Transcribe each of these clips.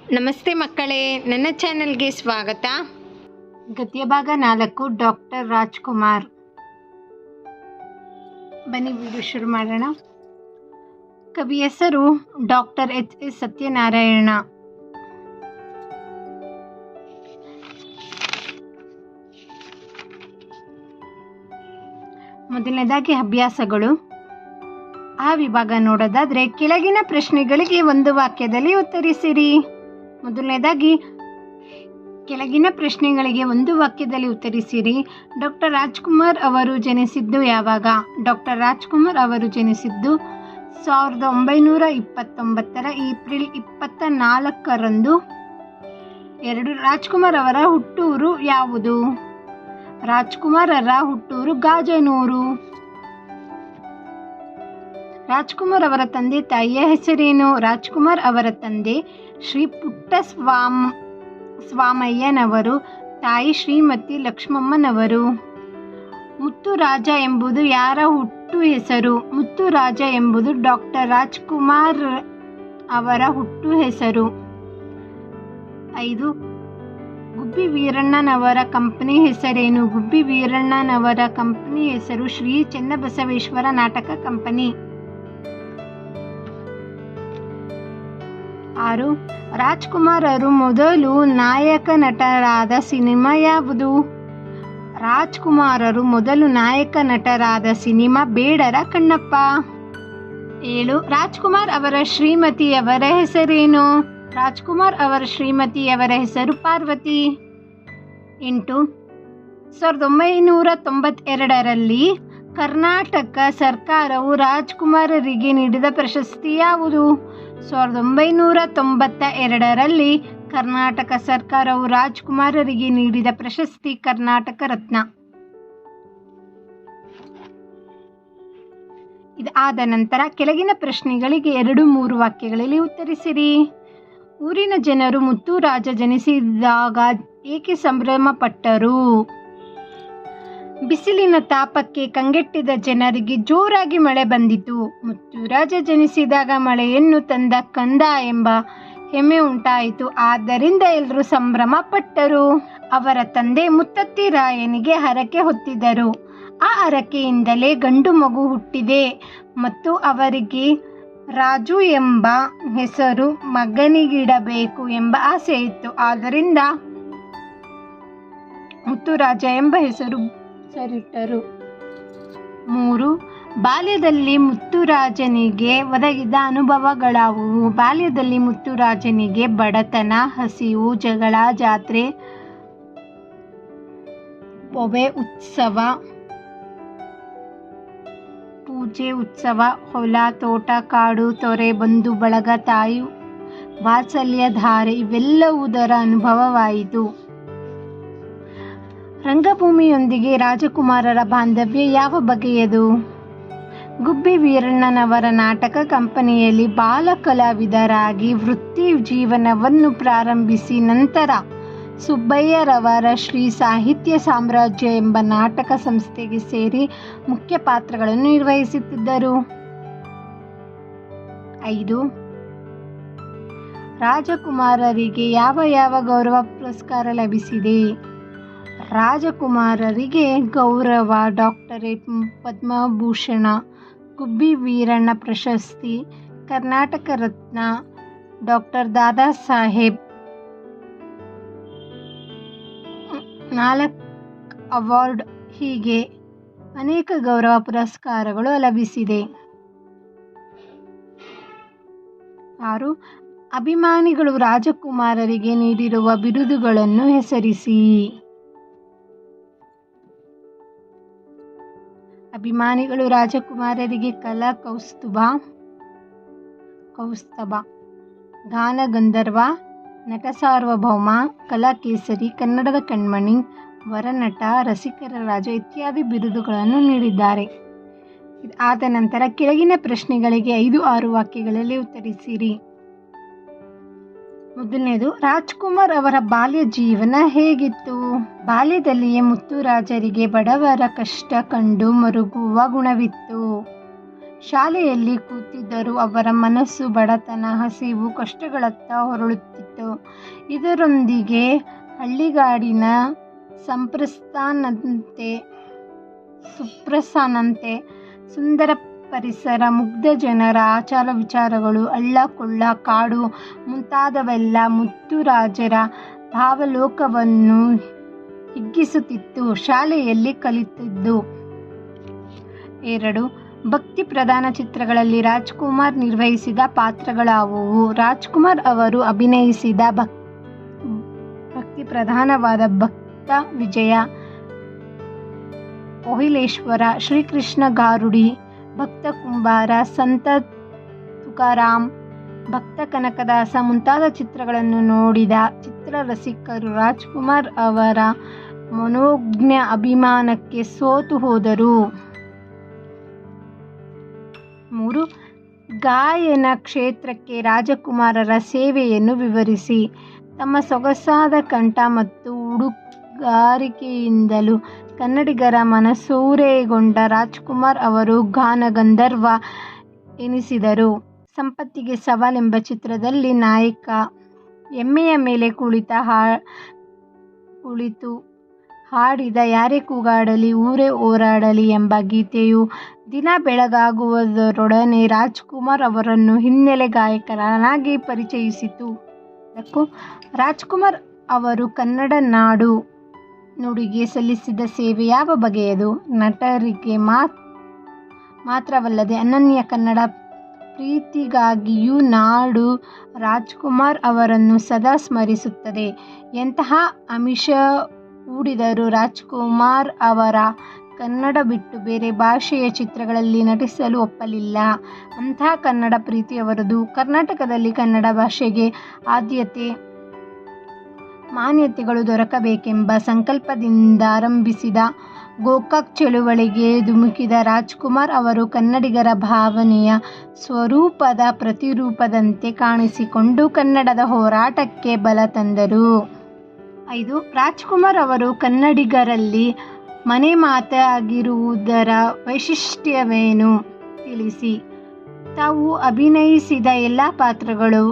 ನಮಸ್ತೆ ಮಕ್ಕಳೇ, ನನ್ನ ಚಾನೆಲ್ಗೆ ಸ್ವಾಗತ. ಗದ್ಯ ಭಾಗ 4 ಡಾಕ್ಟರ್ ರಾಜ್ಕುಮಾರ್. ಬನ್ನಿ ವಿಡಿಯೋ ಶುರು ಮಾಡೋಣ. ಕವಿ ಹೆಸರು ಡಾಕ್ಟರ್ ಎಚ್.ಎಸ್. ಸತ್ಯನಾರಾಯಣ. ಮೊದಲನೇದಾಗಿ ಅಭ್ಯಾಸಗಳು. ಆ ವಿಭಾಗ ನೋಡೋದಾದ್ರೆ ಕೆಳಗಿನ ಪ್ರಶ್ನೆಗಳಿಗೆ ಒಂದು ವಾಕ್ಯದಲ್ಲಿ ಉತ್ತರಿಸಿರಿ. ಮೊದಲನೇದಾಗಿ ಕೆಳಗಿನ ಪ್ರಶ್ನೆಗಳಿಗೆ ಒಂದು ವಾಕ್ಯದಲ್ಲಿ ಉತ್ತರಿಸಿರಿ. ಡಾಕ್ಟರ್ ರಾಜ್ಕುಮಾರ್ ಅವರು ಜನಿಸಿದ್ದು ಯಾವಾಗ? ಡಾಕ್ಟರ್ ರಾಜ್ಕುಮಾರ್ ಅವರು ಜನಿಸಿದ್ದು 1929 ಏಪ್ರಿಲ್ 24ರಂದು. 2. ರಾಜ್ಕುಮಾರ್ ಅವರ ಹುಟ್ಟೂರು ಯಾವುದು? ರಾಜ್ಕುಮಾರರ ಹುಟ್ಟೂರು ಗಾಜನೂರು. ರಾಜ್ಕುಮಾರ್ ಅವರ ತಂದೆ ತಾಯಿಯ ಹೆಸರೇನು? ರಾಜ್ಕುಮಾರ್ ಅವರ ತಂದೆ ಶ್ರೀ ಪುಟ್ಟಸ್ವಾಮಯ್ಯನವರು, ತಾಯಿ ಶ್ರೀಮತಿ ಲಕ್ಷ್ಮಮ್ಮನವರು. ಮುತ್ತುರಾಜ ಎಂಬುದು ಯಾರ ಹುಟ್ಟು ಹೆಸರು? ಮುತ್ತುರಾಜ ಎಂಬುದು ಡಾಕ್ಟರ್ ರಾಜ್ಕುಮಾರ್ ಅವರ ಹುಟ್ಟು ಹೆಸರು. 5. ಗುಬ್ಬಿ ವೀರಣ್ಣನವರ ಕಂಪನಿ ಹೆಸರೇನು? ಗುಬ್ಬಿ ವೀರಣ್ಣನವರ ಕಂಪನಿ ಹೆಸರು ಶ್ರೀ ಚೆನ್ನಬಸವೇಶ್ವರ ನಾಟಕ ಕಂಪನಿ. 6. ರಾಜ್ಕುಮಾರರು ಮೊದಲು ನಾಯಕ ನಟರಾದ ಸಿನಿಮಾ ಯಾವುದು? ರಾಜ್ಕುಮಾರರು ಮೊದಲು ನಾಯಕ ನಟರಾದ ಸಿನಿಮಾ ಬೇಡರ ಕಣ್ಣಪ್ಪ. 7. ರಾಜ್ಕುಮಾರ್ ಅವರ ಶ್ರೀಮತಿಯವರ ಹೆಸರೇನು? ರಾಜ್ಕುಮಾರ್ ಅವರ ಶ್ರೀಮತಿಯವರ ಹೆಸರು ಪಾರ್ವತಿ. 8. 1992ರಲ್ಲಿ ಕರ್ನಾಟಕ ಸರ್ಕಾರವು ರಾಜ್ಕುಮಾರರಿಗೆ ನೀಡಿದ ಪ್ರಶಸ್ತಿ ಯಾವುದು? 1992ರಲ್ಲಿ ಕರ್ನಾಟಕ ಸರ್ಕಾರವು ರಾಜ್ಕುಮಾರರಿಗೆ ನೀಡಿದ ಪ್ರಶಸ್ತಿ ಕರ್ನಾಟಕ ರತ್ನ. ಇದಾದ ನಂತರ ಕೆಳಗಿನ ಪ್ರಶ್ನೆಗಳಿಗೆ 2-3 ವಾಕ್ಯಗಳಲ್ಲಿ ಉತ್ತರಿಸಿರಿ. ಊರಿನ ಜನರು ಮುತ್ತುರಾಜ ಜನಿಸಿದಾಗ ಏಕೆ ಸಂಭ್ರಮ ಪಟ್ಟರು? ಬಿಸಿಲಿನ ತಾಪಕ್ಕೆ ಕಂಗೆಟ್ಟಿದ ಜನರಿಗೆ ಜೋರಾಗಿ ಮಳೆ ಬಂದಿತು. ಮುತ್ತುರಾಜ ಜನಿಸಿದಾಗ ಮಳೆಯನ್ನು ತಂದ ಕಂದ ಎಂಬ ಹೆಮ್ಮೆ ಉಂಟಾಯಿತು. ಆದ್ದರಿಂದ ಎಲ್ಲರೂ ಸಂಭ್ರಮ ಪಟ್ಟರು. ಅವರ ತಂದೆ ಮುತ್ತತ್ತಿ ರಾಯನಿಗೆ ಹರಕೆ ಹೊತ್ತಿದರು. ಆ ಹರಕೆಯಿಂದಲೇ ಗಂಡು ಮಗು ಹುಟ್ಟಿದೆ ಮತ್ತು ಅವರಿಗೆ ರಾಜು ಎಂಬ ಹೆಸರು ಮಗನಿಗಿಡಬೇಕು ಎಂಬ ಆಸೆ ಇತ್ತು. ಆದ್ದರಿಂದ ಮುತ್ತುರಾಜ ಎಂಬ ಹೆಸರು ಸರಿಟ್ಟರು. 3. ಬಾಲ್ಯದಲ್ಲಿ ಮುತ್ತುರಾಜನಿಗೆ ಒದಗಿದ ಅನುಭವಗಳಾವುವು? ಬಾಲ್ಯದಲ್ಲಿ ಮುತ್ತುರಾಜನಿಗೆ ಬಡತನ, ಹಸಿವು, ಜಗಳ, ಜಾತ್ರೆ, ಪೊವೆ ಉತ್ಸವ, ಪೂಜೆ ಉತ್ಸವ, ಹೊಲ, ತೋಟ, ಕಾಡು, ತೊರೆ, ಬಂಧು ಬಳಗ, ತಾಯಿ ವಾತ್ಸಲ್ಯ ಧಾರೆ ಇವೆಲ್ಲವುದರ ಅನುಭವವಾಯಿತು. ರಂಗಭೂಮಿಯೊಂದಿಗೆ ರಾಜಕುಮಾರರ ಬಾಂಧವ್ಯ ಯಾವ ಬಗೆಯದು? ಗುಬ್ಬಿ ವೀರಣ್ಣನವರ ನಾಟಕ ಕಂಪನಿಯಲ್ಲಿ ಬಾಲ ಕಲಾವಿದರಾಗಿ ವೃತ್ತಿ ಜೀವನವನ್ನು ಪ್ರಾರಂಭಿಸಿ ನಂತರ ಸುಬ್ಬಯ್ಯರವರ ಶ್ರೀ ಸಾಹಿತ್ಯ ಸಾಮ್ರಾಜ್ಯ ಎಂಬ ನಾಟಕ ಸಂಸ್ಥೆಗೆ ಸೇರಿ ಮುಖ್ಯ ಪಾತ್ರಗಳನ್ನು ನಿರ್ವಹಿಸುತ್ತಿದ್ದರು. 5. ರಾಜಕುಮಾರರಿಗೆ ಯಾವ ಗೌರವ ಪುರಸ್ಕಾರ ಲಭಿಸಿದೆ? ರಾಜಕುಮಾರರಿಗೆ ಗೌರವ ಡಾಕ್ಟರೇಟ್, ಪದ್ಮಭೂಷಣ, ಗುಬ್ಬಿ ವೀರಣ್ಣ ಪ್ರಶಸ್ತಿ, ಕರ್ನಾಟಕ ರತ್ನ, ಡಾಕ್ಟರ್ ದಾದಾ ಸಾಹೇಬ್ 4 ಅವಾರ್ಡ್ ಹೀಗೆ ಅನೇಕ ಗೌರವ ಪುರಸ್ಕಾರಗಳು ಲಭಿಸಿದೆ. 6. ಅಭಿಮಾನಿಗಳು ರಾಜಕುಮಾರರಿಗೆ ನೀಡಿರುವ ಬಿರುದುಗಳನ್ನು ಹೆಸರಿಸಿ. ಅಭಿಮಾನಿಗಳು ರಾಜಕುಮಾರರಿಗೆ ಕಲಾ ಕೌಸ್ತಭ, ಗಾನ ಗಂಧರ್ವ, ನಟ ಸಾರ್ವಭೌಮ, ಕಲಾ ಕೇಸರಿ, ಕನ್ನಡದ ಕಣ್ಮಣಿ, ವರನಟ, ರಸಿಕರ ರಾಜ ಇತ್ಯಾದಿ ಬಿರುದುಗಳನ್ನು ನೀಡಿದ್ದಾರೆ. ಇದಾದ ನಂತರ ಕೆಳಗಿನ ಪ್ರಶ್ನೆಗಳಿಗೆ 5-6 ವಾಕ್ಯಗಳಲ್ಲಿ ಉತ್ತರಿಸಿರಿ. ಮೊದಲನೇದು, ರಾಜ್ಕುಮಾರ್ ಅವರ ಬಾಲ್ಯ ಜೀವನ ಹೇಗಿತ್ತು? ಬಾಲ್ಯದಲ್ಲಿಯೇ ಮುತ್ತುರಾಜರಿಗೆ ಬಡವರ ಕಷ್ಟ ಕಂಡು ಮರುಗುವ ಗುಣವಿತ್ತು. ಶಾಲೆಯಲ್ಲಿ ಕೂತಿದ್ದರೂ ಅವರ ಮನಸ್ಸು ಬಡತನ, ಹಸಿವು, ಕಷ್ಟಗಳತ್ತ ಹೊರಳುತ್ತಿತ್ತು. ಇತ್ತು. ಇದರೊಂದಿಗೆ ಹಳ್ಳಿಗಾಡಿನ ಸುಪ್ರಸನ್ನತೆ, ಸುಂದರ ಪರಿಸರ, ಮುಗ್ಧ ಜನರ ಆಚಾರ ವಿಚಾರಗಳು, ಹಳ್ಳ ಕೊಳ್ಳ, ಕಾಡು ಮುಂತಾದವೆಲ್ಲ ಮುತ್ತುರಾಜರ ಭಾವಲೋಕವನ್ನು ಹಿಗ್ಗಿಸುತ್ತಿತ್ತು. ಶಾಲೆಯಲ್ಲಿ ಕಲಿತಿದ್ದು 2 ಭಕ್ತಿ ಪ್ರಧಾನ ಚಿತ್ರಗಳಲ್ಲಿ ರಾಜ್ಕುಮಾರ್ ನಿರ್ವಹಿಸಿದ ಪಾತ್ರಗಳಾವುವು? ರಾಜ್ಕುಮಾರ್ ಅವರು ಅಭಿನಯಿಸಿದ ಭಕ್ತಿ ಪ್ರಧಾನವಾದ ಭಕ್ತ ವಿಜಯ, ಓಹಿಲೇಶ್ವರ, ಶ್ರೀಕೃಷ್ಣ ಗಾರುಡಿ, ಭಕ್ತ ಕುಂಬಾರ, ಸಂತ ತುಕಾರಾಮ್, ಭಕ್ತ ಕನಕದಾಸ ಮುಂತಾದ ಚಿತ್ರಗಳನ್ನು ನೋಡಿದ ಚಿತ್ರರಸಿಕರು ರಾಜ್ಕುಮಾರ್ ಅವರ ಮನೋಜ್ಞ ಅಭಿಮಾನಕ್ಕೆ ಸೋತು ಹೋದರು. 3 ಗಾಯನ ಕ್ಷೇತ್ರಕ್ಕೆ ರಾಜಕುಮಾರರ ಸೇವೆಯನ್ನು ವಿವರಿಸಿ. ತಮ್ಮ ಸೊಗಸಾದ ಕಂಠ ಮತ್ತು ಉಡುಗಾರಿಕೆಯಿಂದಲೂ ಕನ್ನಡಿಗರ ಮನಸೂರೆಗೊಂಡ ರಾಜ್ಕುಮಾರ್ ಅವರು ಗಾನಗಂಧರ್ವ ಎನಿಸಿದರು. ಸಂಪತ್ತಿಗೆ ಸವಾಲ್ ಎಂಬ ಚಿತ್ರದಲ್ಲಿ ನಾಯಕ ಎಮ್ಮೆಯ ಮೇಲೆ ಕುಳಿತು ಹಾಡಿದ ಯಾರೇ ಕೂಗಾಡಲಿ ಊರೇ ಹೋರಾಡಲಿ ಎಂಬ ಗೀತೆಯು ದಿನ ಬೆಳಗಾಗುವುದರೊಡನೆ ರಾಜ್ಕುಮಾರ್ ಅವರನ್ನು ಹಿನ್ನೆಲೆ ಗಾಯಕರನ್ನಾಗಿ ಪರಿಚಯಿಸಿತು. ರಾಜ್ಕುಮಾರ್ ಅವರು ಕನ್ನಡ ನಾಡು ನುಡಿಗೆ ಸಲ್ಲಿಸಿದ ಸೇವೆ ಯಾವ ಬಗೆಯದು? ನಟರಿಗೆ ಮಾತ್ರವಲ್ಲದೆ ಅನನ್ಯ ಕನ್ನಡ ಪ್ರೀತಿಗಾಗಿಯೂ ನಾಡು ರಾಜ್ಕುಮಾರ್ ಅವರನ್ನು ಸದಾ ಸ್ಮರಿಸುತ್ತದೆ. ಎಂತಹ ಆಮಿಷ ಹೂಡಿದರೂ ರಾಜ್ಕುಮಾರ್ ಅವರ ಕನ್ನಡ ಬಿಟ್ಟು ಬೇರೆ ಭಾಷೆಯ ಚಿತ್ರಗಳಲ್ಲಿ ನಟಿಸಲು ಒಪ್ಪಲಿಲ್ಲ. ಅಂತಹ ಕನ್ನಡ ಪ್ರೀತಿಯವರದು. ಕರ್ನಾಟಕದಲ್ಲಿ ಕನ್ನಡ ಭಾಷೆಗೆ ಆದ್ಯತೆ, ಮಾನ್ಯತೆಗಳು ದೊರಕಬೇಕೆಂಬ ಸಂಕಲ್ಪದಿಂದ ಆರಂಭಿಸಿದ ಗೋಕಾಕ್ ಚಳುವಳಿಗೆ ಧುಮುಕಿದ ರಾಜ್ಕುಮಾರ್ ಅವರು ಕನ್ನಡಿಗರ ಭಾವನೆಯ ಸ್ವರೂಪದ ಪ್ರತಿರೂಪದಂತೆ ಕಾಣಿಸಿಕೊಂಡು ಕನ್ನಡದ ಹೋರಾಟಕ್ಕೆ ಬಲ ತಂದರು. 5 ರಾಜ್ಕುಮಾರ್ ಅವರು ಕನ್ನಡಿಗರಲ್ಲಿ ಮನೆ ಮಾತಾಗಿರುವುದರ ವೈಶಿಷ್ಟ್ಯವೇನು? ತಿಳಿಸಿ. ತಾವು ಅಭಿನಯಿಸಿದ ಎಲ್ಲ ಪಾತ್ರಗಳು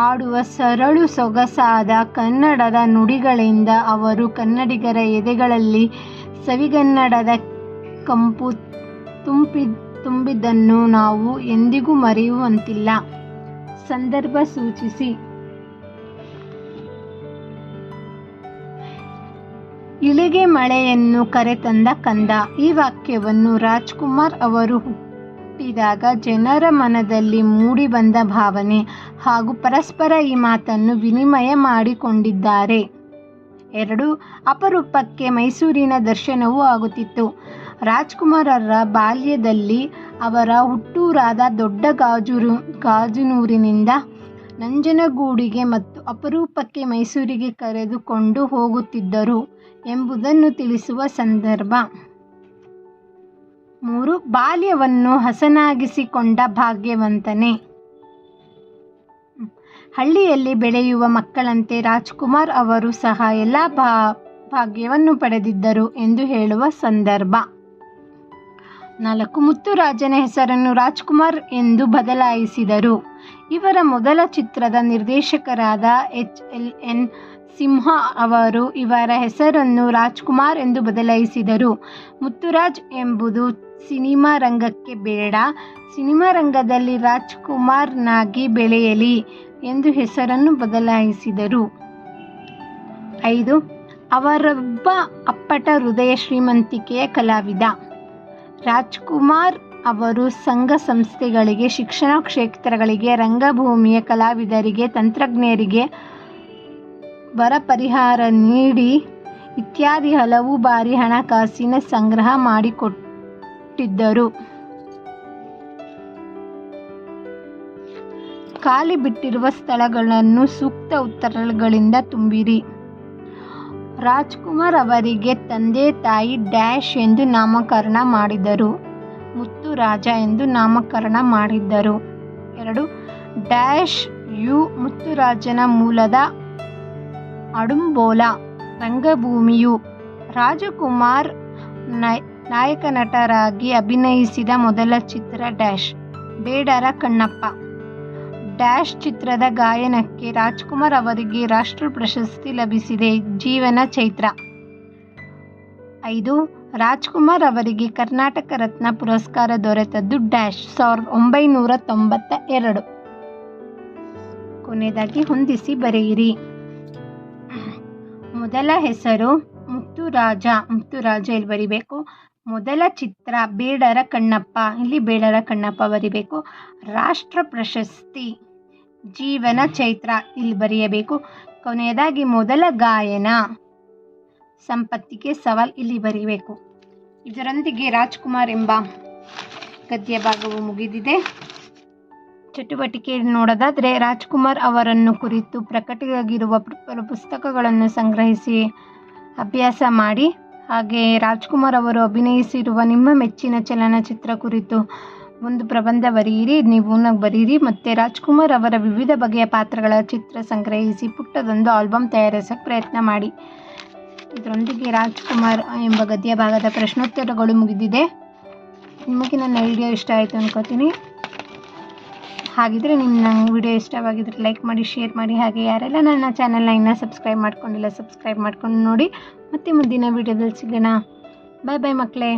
ಆಡುವ ಸರಳು ಸೊಗಸಾದ ಕನ್ನಡದ ನುಡಿಗಳಿಂದ ಅವರು ಕನ್ನಡಿಗರ ಎದೆಗಳಲ್ಲಿ ಸವಿಗನ್ನಡದ ಕಂಪು ತುಂಬಿದ್ದನ್ನು ನಾವು ಎಂದಿಗೂ ಮರೆಯುವಂತಿಲ್ಲ. ಸಂದರ್ಭ ಸೂಚಿಸಿ. ಇಳಿಗೆ ಮಳೆಯನ್ನು ಕರೆತಂದ ಕಂದ. ಈ ವಾಕ್ಯವನ್ನು ರಾಜ್ಕುಮಾರ್ ಅವರು ಹುಟ್ಟಿದಾಗ ಜನರ ಮನದಲ್ಲಿ ಮೂಡಿಬಂದ ಭಾವನೆ ಹಾಗೂ ಪರಸ್ಪರ ಈ ಮಾತನ್ನು ವಿನಿಮಯ ಮಾಡಿಕೊಂಡಿದ್ದಾರೆ. 2 ಅಪರೂಪಕ್ಕೆ ಮೈಸೂರಿನ ದರ್ಶನವೂ ಆಗುತ್ತಿತ್ತು. ರಾಜ್ಕುಮಾರರ ಬಾಲ್ಯದಲ್ಲಿ ಅವರ ಹುಟ್ಟೂರಾದ ದೊಡ್ಡ ಗಾಜನೂರಿನಿಂದ ನಂಜನಗೂಡಿಗೆ ಮತ್ತು ಅಪರೂಪಕ್ಕೆ ಮೈಸೂರಿಗೆ ಕರೆದುಕೊಂಡು ಹೋಗುತ್ತಿದ್ದರು ಎಂಬುದನ್ನು ತಿಳಿಸುವ ಸಂದರ್ಭ. 3 ಬಾಲ್ಯವನ್ನು ಹಸನಾಗಿಸಿಕೊಂಡ ಭಾಗ್ಯವಂತನೇ. ಹಳ್ಳಿಯಲ್ಲಿ ಬೆಳೆಯುವ ಮಕ್ಕಳಂತೆ ರಾಜ್ಕುಮಾರ್ ಅವರು ಸಹ ಎಲ್ಲ ಭಾಗ್ಯವನ್ನು ಪಡೆದಿದ್ದರು ಎಂದು ಹೇಳುವ ಸಂದರ್ಭ. 4 ಮುತ್ತುರಾಜನ ಹೆಸರನ್ನು ರಾಜ್ಕುಮಾರ್ ಎಂದು ಬದಲಾಯಿಸಿದರು. ಇವರ ಮೊದಲ ಚಿತ್ರದ ನಿರ್ದೇಶಕರಾದ HLN ಸಿಂಹ ಅವರು ಇವರ ಹೆಸರನ್ನು ರಾಜ್ಕುಮಾರ್ ಎಂದು ಬದಲಾಯಿಸಿದರು. ಮುತ್ತುರಾಜ್ ಎಂಬುದು ಸಿನಿಮಾ ರಂಗಕ್ಕೆ ಬೇಡ, ಸಿನಿಮಾ ರಂಗದಲ್ಲಿ ರಾಜ್ಕುಮಾರ್ನಾಗಿ ಬೆಳೆಯಲಿ ಎಂದು ಹೆಸರನ್ನು ಬದಲಾಯಿಸಿದರು. 5 ಅವರೊಬ್ಬ ಅಪ್ಪಟ ಹೃದಯ ಶ್ರೀಮಂತಿಕೆಯ ಕಲಾವಿದ. ರಾಜ್ಕುಮಾರ್ ಅವರು ಸಂಘ ಸಂಸ್ಥೆಗಳಿಗೆ, ಶಿಕ್ಷಣ ಕ್ಷೇತ್ರಗಳಿಗೆ, ರಂಗಭೂಮಿಯ ಕಲಾವಿದರಿಗೆ, ತಂತ್ರಜ್ಞರಿಗೆ ಬರ ಪರಿಹಾರ ನೀಡಿ ಇತ್ಯಾದಿ ಹಲವು ಬಾರಿ ಹಣಕಾಸಿನ ಸಂಗ್ರಹ ಮಾಡಿಕೊಟ್ಟಿದ್ದರು. ಖಾಲಿ ಬಿಟ್ಟಿರುವ ಸ್ಥಳಗಳನ್ನು ಸೂಕ್ತ ಉತ್ತರಗಳಿಂದ ತುಂಬಿರಿ. ರಾಜ್ಕುಮಾರ್ ಅವರಿಗೆ ತಂದೆ ತಾಯಿ ಡ್ಯಾಶ್ ಎಂದು ನಾಮಕರಣ ಮಾಡಿದರು. ಮುತ್ತುರಾಜ ಎಂದು ನಾಮಕರಣ ಮಾಡಿದ್ದರು. 2 ಡ್ಯಾಶ್ ಯು ಮುತ್ತುರಾಜನ ಮೂಲದ ಅಡುಂಬೋಲ ರಂಗಭೂಮಿಯು. ರಾಜಕುಮಾರ್ ನಾಯಕ ನಟರಾಗಿ ಅಭಿನಯಿಸಿದ ಮೊದಲ ಚಿತ್ರ ಡ್ಯಾಶ್ ಬೇಡರ ಕಣ್ಣಪ್ಪ. ಡ್ಯಾಶ್ ಚಿತ್ರದ ಗಾಯನಕ್ಕೆ ರಾಜ್ಕುಮಾರ್ ಅವರಿಗೆ ರಾಷ್ಟ್ರ ಪ್ರಶಸ್ತಿ ಲಭಿಸಿದೆ. ಜೀವನ ಚೈತ್ರ. 5. ರಾಜ್ಕುಮಾರ್ ಅವರಿಗೆ ಕರ್ನಾಟಕ ರತ್ನ ಪುರಸ್ಕಾರ ದೊರೆತದ್ದು ಡ್ಯಾಶ್ 1992. ಕೊನೆಯದಾಗಿ ಹೊಂದಿಸಿ ಬರೆಯಿರಿ. ಮೊದಲ ಹೆಸರು ಮುತ್ತುರಾಜ. ಮುತ್ತುರಾಜ ಇಲ್ಲಿ ಬರಿಬೇಕು. ಮೊದಲ ಚಿತ್ರ ಬೇಡರ ಕಣ್ಣಪ್ಪ. ಇಲ್ಲಿ ಬೇಡರ ಕಣ್ಣಪ್ಪ ಬರಿಬೇಕು. ರಾಷ್ಟ್ರ ಪ್ರಶಸ್ತಿ ಜೀವನ ಚೈತ್ರ ಇಲ್ಲಿ ಬರೆಯಬೇಕು. ಕೊನೆಯದಾಗಿ ಮೊದಲ ಗಾಯನ ಸಂಪತ್ತಿಗೆ ಸವಾಲ್ ಇಲ್ಲಿ ಬರೀಬೇಕು. ಇದರೊಂದಿಗೆ ರಾಜ್ಕುಮಾರ್ ಎಂಬ ಗದ್ಯ ಭಾಗವು ಮುಗಿದಿದೆ. ಚಟುವಟಿಕೆ ನೋಡೋದಾದರೆ ರಾಜ್ಕುಮಾರ್ ಅವರನ್ನು ಕುರಿತು ಪ್ರಕಟವಾಗಿರುವ ಪುಸ್ತಕಗಳನ್ನು ಸಂಗ್ರಹಿಸಿ ಅಭ್ಯಾಸ ಮಾಡಿ. ಹಾಗೆ ರಾಜ್ಕುಮಾರ್ ಅವರು ಅಭಿನಯಿಸಿರುವ ನಿಮ್ಮ ಮೆಚ್ಚಿನ ಚಲನಚಿತ್ರ ಕುರಿತು ಒಂದು ಪ್ರಬಂಧ ಬರೆಯಿರಿ, ನಿರೂಪಣೆ ಬರೆಯಿರಿ. ಮತ್ತು ರಾಜ್ಕುಮಾರ್ ಅವರ ವಿವಿಧ ಬಗೆಯ ಪಾತ್ರಗಳ ಚಿತ್ರ ಸಂಗ್ರಹಿಸಿ ಪುಟ್ಟದೊಂದು ಆಲ್ಬಮ್ ತಯಾರಿಸೋಕ್ಕೆ ಪ್ರಯತ್ನ ಮಾಡಿ. ಇದರೊಂದಿಗೆ ರಾಜ್ಕುಮಾರ್ ಎಂಬ ಗದ್ಯ ಭಾಗದ ಪ್ರಶ್ನೋತ್ತರಗಳು ಮುಗಿದಿದೆ. ನಿಮಗೆ ನನ್ನ ವಿಡಿಯೋ ಇಷ್ಟ ಆಯಿತು ಅನ್ಕೋತೀನಿ. ಹಾಗಿದ್ರೆ ನಂಗೆ ವಿಡಿಯೋ ಇಷ್ಟವಾಗಿದ್ದರೆ ಲೈಕ್ ಮಾಡಿ, ಶೇರ್ ಮಾಡಿ. ಹಾಗೆ ಯಾರೆಲ್ಲ ನನ್ನ ಚಾನಲ್ನ ಇನ್ನೂ ಸಬ್ಸ್ಕ್ರೈಬ್ ಮಾಡ್ಕೊಂಡಿಲ್ಲ ಸಬ್ಸ್ಕ್ರೈಬ್ ಮಾಡ್ಕೊಂಡು ನೋಡಿ. ಮತ್ತೆ ಮುಂದಿನ ವಿಡಿಯೋದಲ್ಲಿ ಸಿಗೋಣ. ಬಾಯ್ ಬಾಯ್ ಮಕ್ಕಳೇ.